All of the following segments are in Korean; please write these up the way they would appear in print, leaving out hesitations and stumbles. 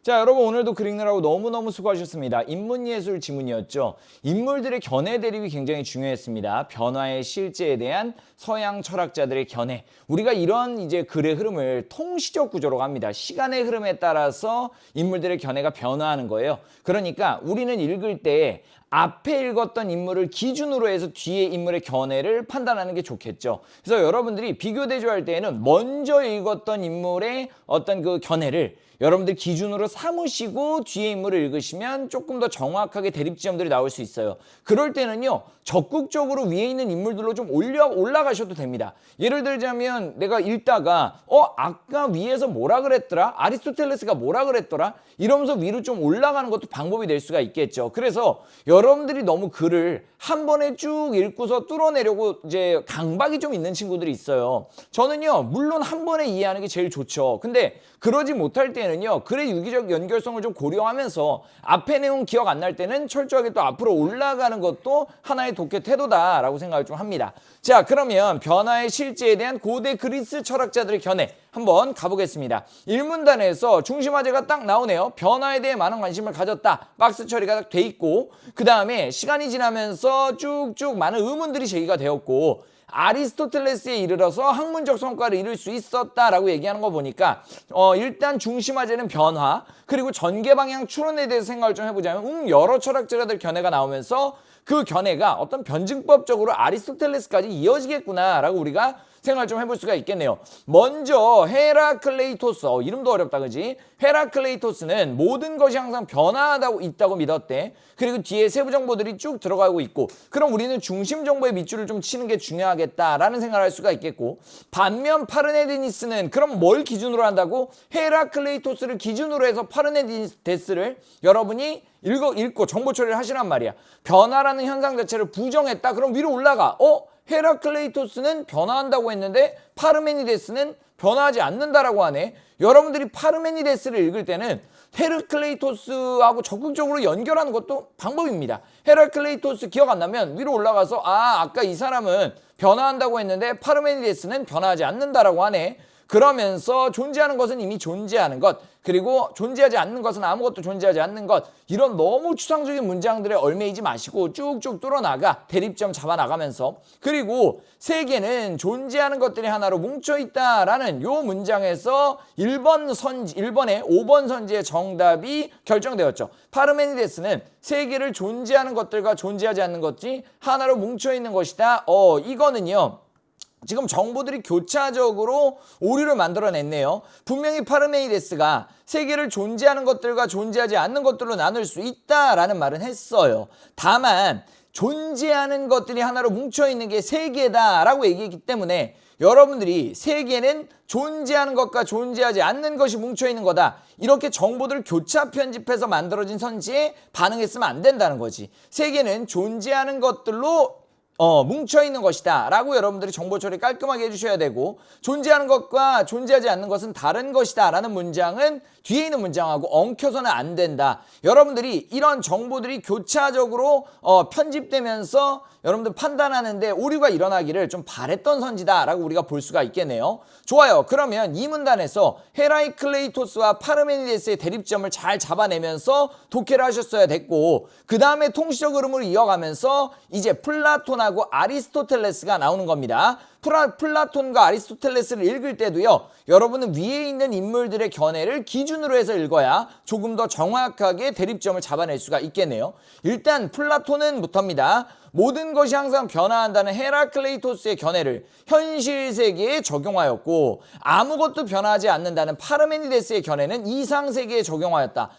자, 여러분 오늘도 글 읽느라고 너무너무 수고하셨습니다. 인문예술 지문이었죠. 인물들의 견해 대립이 굉장히 중요했습니다. 변화의 실제에 대한 서양 철학자들의 견해. 우리가 이런 이제 글의 흐름을 통시적 구조로 합니다. 시간의 흐름에 따라서 인물들의 견해가 변화하는 거예요. 그러니까 우리는 읽을 때 앞에 읽었던 인물을 기준으로 해서 뒤에 인물의 견해를 판단하는 게 좋겠죠. 그래서 여러분들이 비교 대조할 때에는 먼저 읽었던 인물의 어떤 그 견해를 여러분들 기준으로 삼으시고 뒤에 인물을 읽으시면 조금 더 정확하게 대립지점들이 나올 수 있어요. 그럴 때는요, 적극적으로 위에 있는 인물들로 좀 올라가셔도 됩니다. 예를 들자면 내가 읽다가 아까 위에서 뭐라 그랬더라? 아리스토텔레스가 뭐라 그랬더라? 이러면서 위로 좀 올라가는 것도 방법이 될 수가 있겠죠. 그래서 여러분들이 너무 글을 한 번에 쭉 읽고서 뚫어내려고 이제 강박이 좀 있는 친구들이 있어요. 저는요, 물론 한 번에 이해하는 게 제일 좋죠. 근데 그러지 못할 때는요, 글의 유기적 연결성을 좀 고려하면서 앞에 내용 기억 안 날 때는 철저하게 또 앞으로 올라가는 것도 하나의 독해 태도다라고 생각을 좀 합니다. 자, 그러면 변화의 실제에 대한 고대 그리스 철학자들의 견해 한번 가보겠습니다. 일문단에서 중심화제가 딱 나오네요. 변화에 대해 많은 관심을 가졌다. 박스 처리가 딱 돼 있고, 그 다음에 시간이 지나면서 쭉쭉 많은 의문들이 제기가 되었고, 아리스토텔레스에 이르러서 학문적 성과를 이룰 수 있었다라고 얘기하는 거 보니까 일단 중심화제는 변화, 그리고 전개 방향 추론에 대해서 생각을 좀 해보자면 여러 철학자들 견해가 나오면서 그 견해가 어떤 변증법적으로 아리스토텔레스까지 이어지겠구나라고 우리가 생각을 좀 해볼 수가 있겠네요. 먼저 헤라클레이토스, 이름도 어렵다 그지? 헤라클레이토스는 모든 것이 항상 변화하고 있다고 믿었대. 그리고 뒤에 세부 정보들이 쭉 들어가고 있고, 그럼 우리는 중심 정보에 밑줄을 좀 치는 게 중요하겠다라는 생각을 할 수가 있겠고, 반면 파르메디니스는 그럼 뭘 기준으로 한다고? 헤라클레이토스를 기준으로 해서 파르메디데스를 여러분이 읽고 정보 처리를 하시란 말이야. 변화라는 현상 자체를 부정했다. 그럼 위로 올라가. 헤라클레이토스는 변화한다고 했는데 파르메니데스는 변화하지 않는다라고 하네. 여러분들이 파르메니데스를 읽을 때는 헤라클레이토스하고 적극적으로 연결하는 것도 방법입니다. 헤라클레이토스 기억 안 나면 위로 올라가서 아까 이 사람은 변화한다고 했는데 파르메니데스는 변화하지 않는다라고 하네. 그러면서 존재하는 것은 이미 존재하는 것, 그리고 존재하지 않는 것은 아무것도 존재하지 않는 것, 이런 너무 추상적인 문장들에 얽매이지 마시고 쭉쭉 뚫어나가 대립점 잡아나가면서, 그리고 세계는 존재하는 것들이 하나로 뭉쳐있다라는 요 문장에서 1번의 5번 선지의 정답이 결정되었죠. 파르메니데스는 세계를 존재하는 것들과 존재하지 않는 것이 하나로 뭉쳐있는 것이다. 이거는요, 지금 정보들이 교차적으로 오류를 만들어냈네요. 분명히 파르메니데스가 세계를 존재하는 것들과 존재하지 않는 것들로 나눌 수 있다라는 말은 했어요. 다만 존재하는 것들이 하나로 뭉쳐있는 게 세계다라고 얘기했기 때문에 여러분들이 세계는 존재하는 것과 존재하지 않는 것이 뭉쳐있는 거다, 이렇게 정보들을 교차 편집해서 만들어진 선지에 반응했으면 안 된다는 거지. 세계는 존재하는 것들로 뭉쳐있는 것이다 라고 여러분들이 정보 처리 깔끔하게 해주셔야 되고, 존재하는 것과 존재하지 않는 것은 다른 것이다 라는 문장은 뒤에 있는 문장하고 엉켜서는 안 된다. 여러분들이 이런 정보들이 교차적으로 편집되면서 여러분들 판단하는데 오류가 일어나기를 좀 바랬던 선지다 라고 우리가 볼 수가 있겠네요. 좋아요. 그러면 이 문단에서 헤라클레이토스와 파르메니데스의 대립점을 잘 잡아내면서 독해를 하셨어야 됐고, 그 다음에 통시적 흐름으로 이어가면서 이제 플라톤하고 아리스토텔레스가 나오는 겁니다. 플라톤과 아리스토텔레스를 읽을 때도요, 여러분은 위에 있는 인물들의 견해를 기준으로 해서 읽어야 조금 더 정확하게 대립점을 잡아낼 수가 있겠네요. 일단 플라톤은부터입니다. 모든 것이 항상 변화한다는 헤라클레이토스의 견해를 현실 세계에 적용하였고, 아무것도 변하지 않는다는 파르메니데스의 견해는 이상 세계에 적용하였다.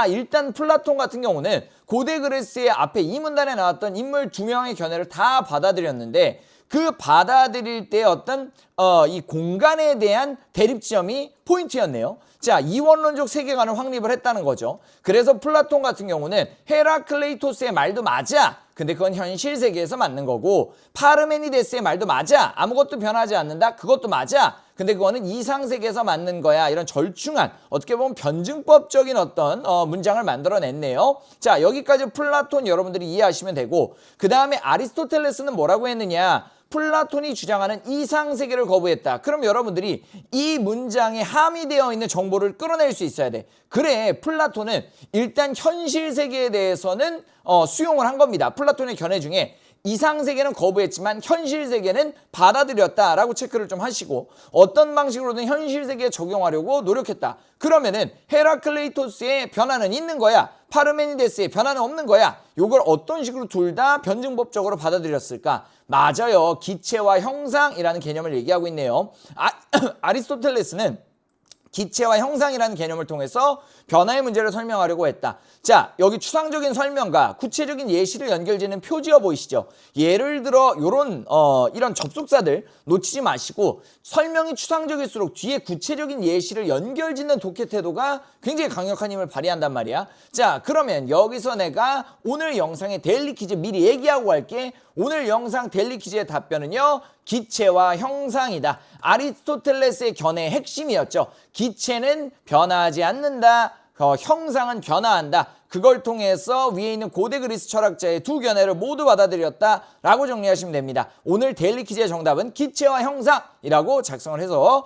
일단 플라톤 같은 경우는 고대 그리스의 앞에 이 문단에 나왔던 인물 2명의 견해를 다 받아들였는데, 그 받아들일 때 어떤 이 공간에 대한 대립점이 포인트였네요. 자, 이원론적 세계관을 확립을 했다는 거죠. 그래서 플라톤 같은 경우는 헤라클레이토스의 말도 맞아, 근데 그건 현실 세계에서 맞는 거고, 파르메니데스의 말도 맞아, 아무것도 변하지 않는다, 그것도 맞아, 근데 그거는 이상 세계에서 맞는 거야. 이런 절충한, 어떻게 보면 변증법적인 어떤 문장을 만들어냈네요. 자, 여기까지 플라톤 여러분들이 이해하시면 되고, 그 다음에 아리스토텔레스는 뭐라고 했느냐, 플라톤이 주장하는 이상세계를 거부했다. 그럼 여러분들이 이 문장에 함의되어 있는 정보를 끌어낼 수 있어야 돼. 그래, 플라톤은 일단 현실 세계에 대해서는 수용을 한 겁니다. 플라톤의 견해 중에 이상세계는 거부했지만 현실세계는 받아들였다라고 체크를 좀 하시고, 어떤 방식으로든 현실세계에 적용하려고 노력했다. 그러면은 헤라클레이토스의 변화는 있는 거야, 파르메니데스의 변화는 없는 거야. 이걸 어떤 식으로 둘 다 변증법적으로 받아들였을까? 맞아요. 기체와 형상이라는 개념을 얘기하고 있네요. 아리스토텔레스는 기체와 형상이라는 개념을 통해서 변화의 문제를 설명하려고 했다. 자, 여기 추상적인 설명과 구체적인 예시를 연결짓는 표지어 보이시죠? 예를 들어 이런 접속사들 놓치지 마시고, 설명이 추상적일수록 뒤에 구체적인 예시를 연결짓는 독해 태도가 굉장히 강력한 힘을 발휘한단 말이야. 자, 그러면 여기서 내가 오늘 영상의 데일리 퀴즈 미리 얘기하고 갈게. 오늘 영상 데일리 퀴즈의 답변은요, 기체와 형상이다. 아리스토텔레스의 견해의 핵심이었죠. 기체는 변화하지 않는다. 형상은 변화한다. 그걸 통해서 위에 있는 고대 그리스 철학자의 두 견해를 모두 받아들였다라고 정리하시면 됩니다. 오늘 데일리 퀴즈의 정답은 기체와 형상이라고 작성을 해서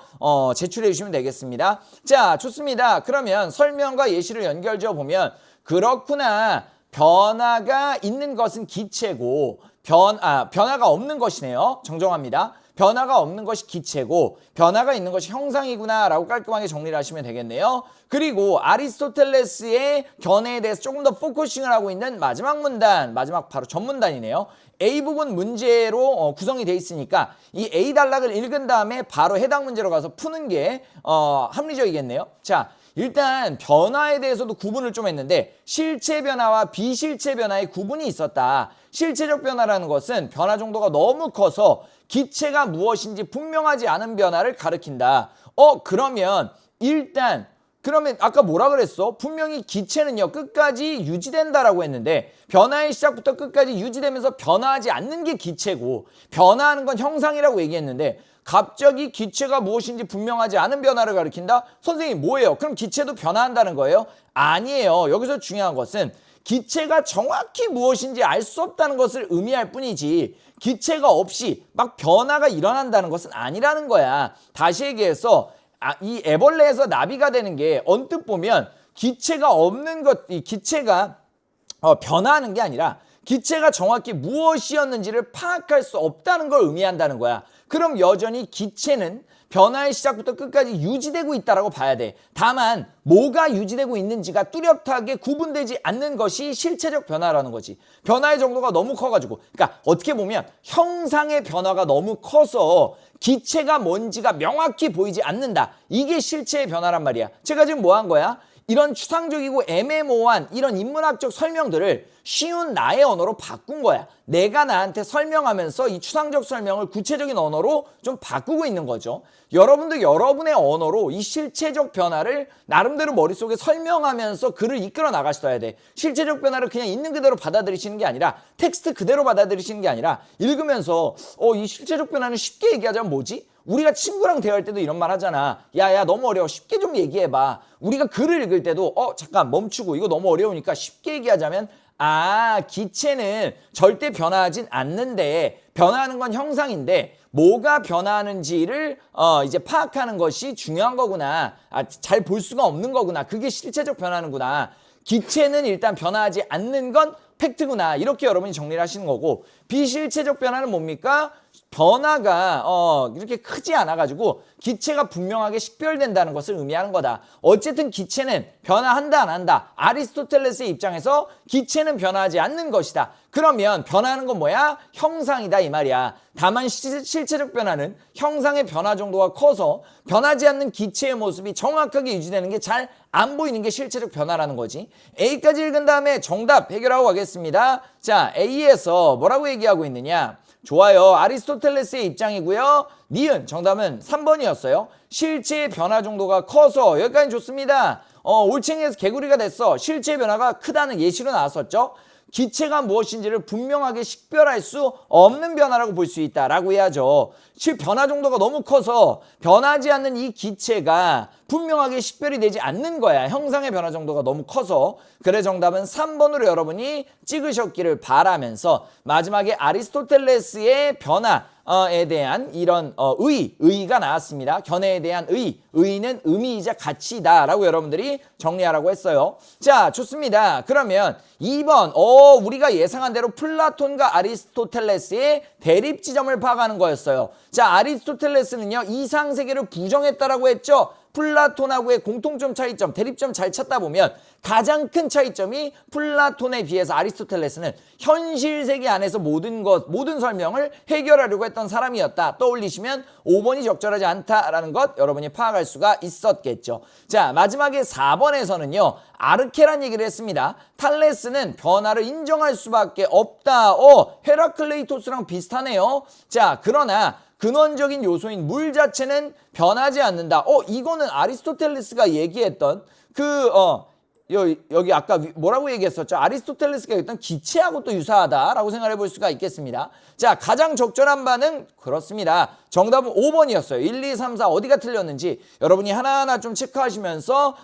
제출해 주시면 되겠습니다. 자, 좋습니다. 그러면 설명과 예시를 연결지어 보면, 그렇구나. 변화가 있는 것은 기체고 변화가 없는 것이네요. 정정합니다. 변화가 없는 것이 기체고 변화가 있는 것이 형상이구나 라고 깔끔하게 정리를 하시면 되겠네요. 그리고 아리스토텔레스의 견해에 대해서 조금 더 포커싱을 하고 있는 마지막 문단, 마지막 바로 전문단이네요. A 부분 문제로 구성이 돼 있으니까 이 A 단락을 읽은 다음에 바로 해당 문제로 가서 푸는 게 합리적이겠네요. 자, 일단 변화에 대해서도 구분을 좀 했는데, 실체 변화와 비실체 변화의 구분이 있었다. 실체적 변화라는 것은 변화 정도가 너무 커서 기체가 무엇인지 분명하지 않은 변화를 가리킨다. 그러면 아까 뭐라 그랬어? 분명히 기체는요 끝까지 유지된다라고 했는데, 변화의 시작부터 끝까지 유지되면서 변화하지 않는 게 기체고 변화하는 건 형상이라고 얘기했는데, 갑자기 기체가 무엇인지 분명하지 않은 변화를 가리킨다? 선생님 뭐예요? 그럼 기체도 변화한다는 거예요? 아니에요. 여기서 중요한 것은 기체가 정확히 무엇인지 알 수 없다는 것을 의미할 뿐이지, 기체가 없이 막 변화가 일어난다는 것은 아니라는 거야. 다시 얘기해서 이 애벌레에서 나비가 되는 게 언뜻 보면 기체가 없는 이 기체가 변화하는 게 아니라 기체가 정확히 무엇이었는지를 파악할 수 없다는 걸 의미한다는 거야. 그럼 여전히 기체는 변화의 시작부터 끝까지 유지되고 있다라고 봐야 돼. 다만 뭐가 유지되고 있는지가 뚜렷하게 구분되지 않는 것이 실체적 변화라는 거지. 변화의 정도가 너무 커가지고, 그러니까 어떻게 보면 형상의 변화가 너무 커서 기체가 뭔지가 명확히 보이지 않는다. 이게 실체의 변화란 말이야. 제가 지금 뭐 한 거야? 이런 추상적이고 애매모호한 이런 인문학적 설명들을 쉬운 나의 언어로 바꾼 거야. 내가 나한테 설명하면서 이 추상적 설명을 구체적인 언어로 좀 바꾸고 있는 거죠. 여러분도 여러분의 언어로 이 실체적 변화를 나름대로 머릿속에 설명하면서 글을 이끌어 나가셔야 돼. 실체적 변화를 그냥 있는 그대로 받아들이시는 게 아니라, 텍스트 그대로 받아들이시는 게 아니라, 읽으면서 이 실체적 변화는 쉽게 얘기하자면 뭐지? 우리가 친구랑 대화할 때도 이런 말 하잖아. 야야 너무 어려워, 쉽게 좀 얘기해봐. 우리가 글을 읽을 때도 잠깐 멈추고, 이거 너무 어려우니까 쉽게 얘기하자면, 기체는 절대 변화하진 않는데 변화하는 건 형상인데 뭐가 변화하는지를 이제 파악하는 것이 중요한 거구나. 잘 볼 수가 없는 거구나. 그게 실체적 변화는구나. 기체는 일단 변화하지 않는 건 팩트구나. 이렇게 여러분이 정리를 하시는 거고, 비실체적 변화는 뭡니까? 변화가 이렇게 크지 않아가지고 기체가 분명하게 식별된다는 것을 의미하는 거다. 어쨌든 기체는 변화한다 안 한다. 아리스토텔레스의 입장에서 기체는 변화하지 않는 것이다. 그러면 변화하는 건 뭐야? 형상이다 이 말이야. 다만 실체적 변화는 형상의 변화 정도가 커서 변하지 않는 기체의 모습이 정확하게 유지되는 게 잘 안 보이는 게 실체적 변화라는 거지. A까지 읽은 다음에 정답 해결하고 가겠습니다. 자, A에서 뭐라고 얘기하고 있느냐? 좋아요. 아리스토텔레스의 입장이고요. 니은 정답은 3번이었어요. 실체의 변화 정도가 커서, 여기까지 좋습니다. 올챙이에서 개구리가 됐어. 실체의 변화가 크다는 예시로 나왔었죠. 기체가 무엇인지를 분명하게 식별할 수 없는 변화라고 볼 수 있다라고 해야죠. 변화 정도가 너무 커서 변하지 않는 이 기체가 분명하게 식별이 되지 않는 거야. 형상의 변화 정도가 너무 커서. 그래 정답은 3번으로 여러분이 찍으셨기를 바라면서, 마지막에 아리스토텔레스의 변화, 대한 이런 의의가 나왔습니다. 견해에 대한 의의는 의미이자 가치다라고 여러분들이 정리하라고 했어요. 자, 좋습니다. 그러면 2번 우리가 예상한 대로 플라톤과 아리스토텔레스의 대립 지점을 파악하는 거였어요. 자, 아리스토텔레스는요 이상세계를 부정했다라고 했죠. 플라톤하고의 공통점 차이점, 대립점 잘 찾다 보면 가장 큰 차이점이 플라톤에 비해서 아리스토텔레스는 현실 세계 안에서 모든 설명을 해결하려고 했던 사람이었다. 떠올리시면 5번이 적절하지 않다라는 것 여러분이 파악할 수가 있었겠죠. 자, 마지막에 4번에서는요. 아르케란 얘기를 했습니다. 탈레스는 변화를 인정할 수밖에 없다. 헤라클레이토스랑 비슷하네요. 자, 그러나 근원적인 요소인 물 자체는 변하지 않는다. 이거는 아리스토텔레스가 얘기했던 여기 아까 뭐라고 얘기했었죠? 아리스토텔레스가 얘기했던 기체하고 또 유사하다라고 생각해 볼 수가 있겠습니다. 자, 가장 적절한 반응 그렇습니다. 정답은 5번이었어요. 1, 2, 3, 4 어디가 틀렸는지 여러분이 하나하나 좀 체크하시면서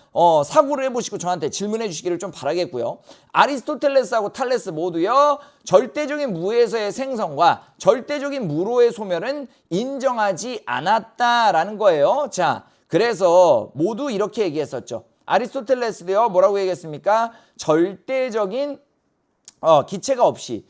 사고를 해보시고 저한테 질문해 주시기를 좀 바라겠고요. 아리스토텔레스하고 탈레스 모두요. 절대적인 무에서의 생성과 절대적인 무로의 소멸은 인정하지 않았다라는 거예요. 자, 그래서 모두 이렇게 얘기했었죠. 아리스토텔레스도요 뭐라고 얘기했습니까? 절대적인 기체가 없이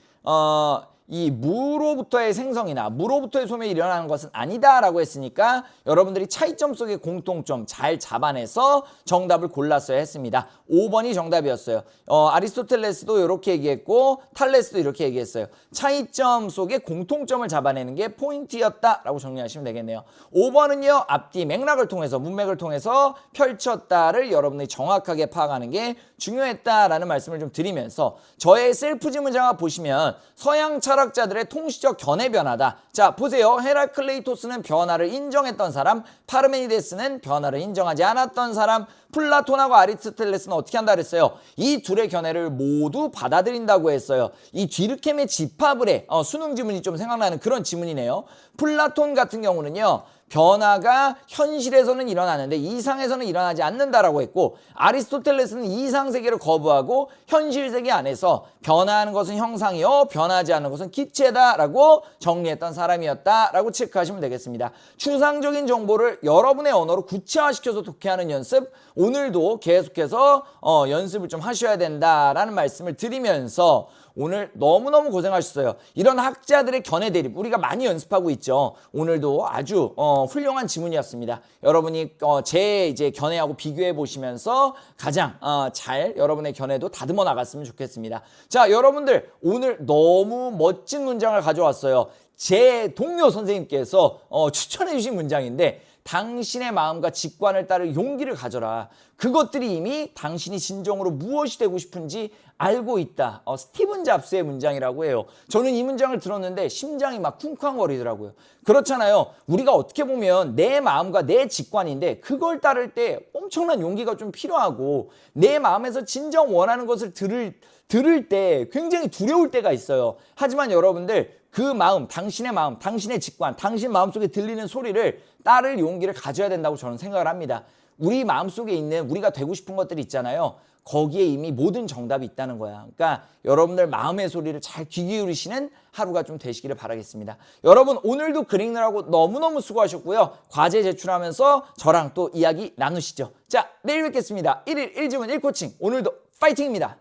이 무로부터의 생성이나 무로부터의 소멸이 일어나는 것은 아니다라고 했으니까 여러분들이 차이점 속의 공통점 잘 잡아내서 정답을 골랐어야 했습니다. 5번이 정답이었어요. 아리스토텔레스도 이렇게 얘기했고 탈레스도 이렇게 얘기했어요. 차이점 속의 공통점을 잡아내는 게 포인트였다라고 정리하시면 되겠네요. 5번은요 앞뒤 맥락을 통해서 문맥을 통해서 펼쳤다를 여러분들이 정확하게 파악하는 게 중요했다라는 말씀을 좀 드리면서 저의 셀프지 문장을 보시면 서양 철학자들의 통시적 견해 변화다. 자, 보세요. 헤라클레이토스는 변화를 인정했던 사람, 파르메니데스는 변화를 인정하지 않았던 사람, 플라톤하고 아리스토텔레스는 어떻게 한다 그랬어요? 이 둘의 견해를 모두 받아들인다고 했어요. 이 뒤르켐의 집합을 해. 수능 지문이 좀 생각나는 그런 지문이네요. 플라톤 같은 경우는요. 변화가 현실에서는 일어나는데 이상에서는 일어나지 않는다라고 했고 아리스토텔레스는 이상 세계를 거부하고 현실 세계 안에서 변화하는 것은 형상이요 변하지 않는 것은 기체다라고 정리했던 사람이었다라고 체크하시면 되겠습니다. 추상적인 정보를 여러분의 언어로 구체화시켜서 독해하는 연습 오늘도 계속해서 연습을 좀 하셔야 된다라는 말씀을 드리면서 오늘 너무너무 고생하셨어요. 이런 학자들의 견해 대립 우리가 많이 연습하고 있죠. 오늘도 아주 훌륭한 지문이었습니다. 여러분이 제 이제 견해하고 비교해 보시면서 가장 잘 여러분의 견해도 다듬어 나갔으면 좋겠습니다. 자, 여러분들 오늘 너무 멋진 문장을 가져왔어요. 제 동료 선생님께서 추천해 주신 문장인데 당신의 마음과 직관을 따를 용기를 가져라. 그것들이 이미 당신이 진정으로 무엇이 되고 싶은지 알고 있다. 스티븐 잡스의 문장이라고 해요. 저는 이 문장을 들었는데 심장이 막 쿵쾅거리더라고요. 그렇잖아요. 우리가 어떻게 보면 내 마음과 내 직관인데 그걸 따를 때 엄청난 용기가 좀 필요하고 내 마음에서 진정 원하는 것을 들을 때 굉장히 두려울 때가 있어요. 하지만 여러분들 그 마음, 당신의 직관, 당신 마음속에 들리는 소리를 따를 용기를 가져야 된다고 저는 생각을 합니다. 우리 마음속에 있는 우리가 되고 싶은 것들이 있잖아요. 거기에 이미 모든 정답이 있다는 거야. 그러니까 여러분들 마음의 소리를 잘 귀 기울이시는 하루가 좀 되시기를 바라겠습니다. 여러분 오늘도 글 읽느라고 너무너무 수고하셨고요. 과제 제출하면서 저랑 또 이야기 나누시죠. 자, 내일 뵙겠습니다. 1일 1지문 1코칭 오늘도 파이팅입니다.